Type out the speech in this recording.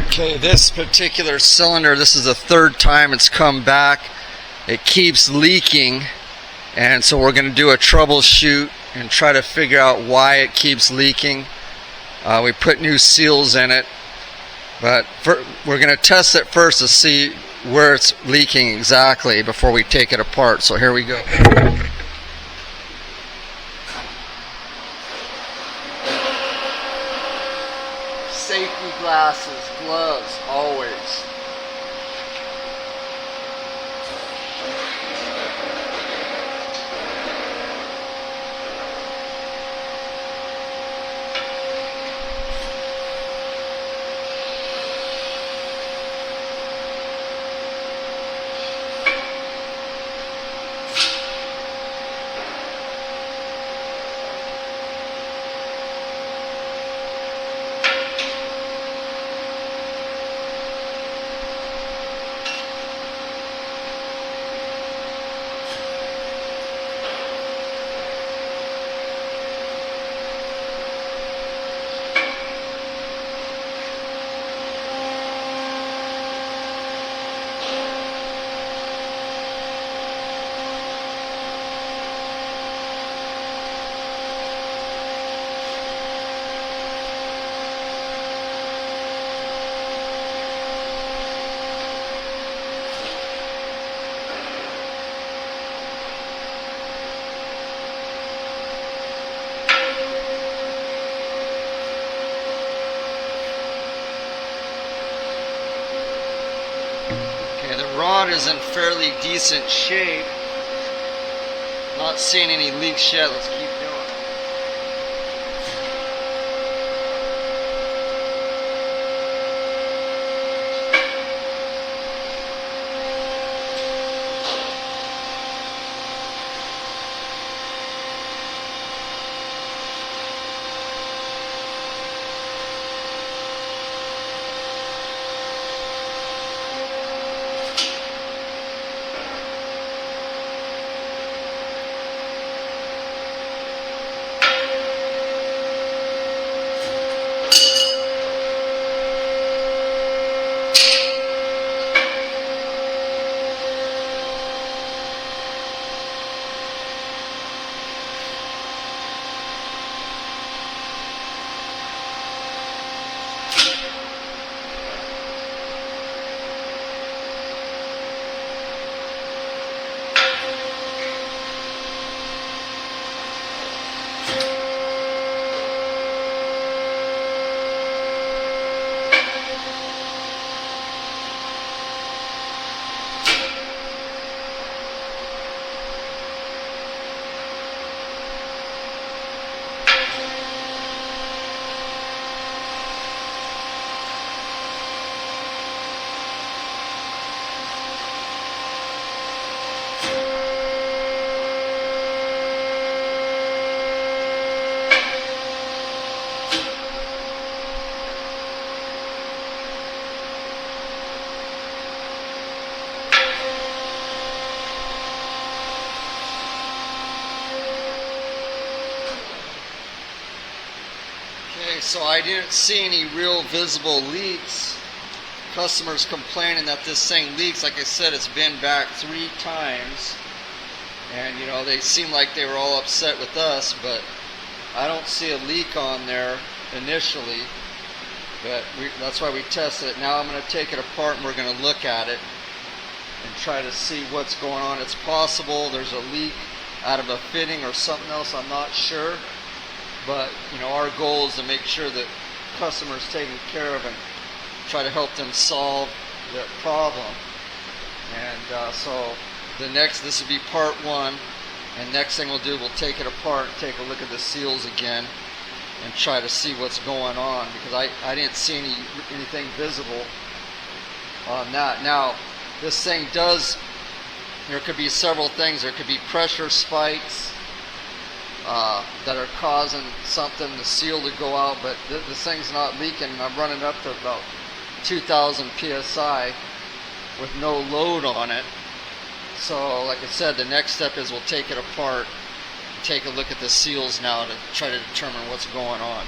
Okay, this particular cylinder, this is the third time it's come back. It keeps leaking, and so we're going to do a troubleshoot and try to figure out why it keeps leaking. We put new seals in it, but we're going to test it first to see where it's leaking exactly before we take it apart. So here we go. Safety glasses, gloves, always. The rod is in fairly decent shape. Not seeing any leaks yet. Let's keep going. So I didn't see any real visible leaks. Customers complaining that this thing leaks. Like I said, it's been back 3 times, and you know, they seem like they were all upset with us, but I don't see a leak on there initially. But that's why we tested it. Now I'm going to take it apart and we're going to look at it and try to see what's going on. It's possible there's a leak out of a fitting or something else, I'm not sure. But you know, our goal is to make sure that customers taken care of and try to help them solve the problem. And so this will be part 1, and next thing we'll do, we'll take it apart, take a look at the seals again, and try to see what's going on, because I didn't see anything visible on that. Now this thing there could be several things. There could be pressure spikes that are causing the seal to go out, but this thing's not leaking. I'm running up to about 2,000 psi with no load on it. So like I said, the next step is we'll take it apart, take a look at the seals now to try to determine what's going on.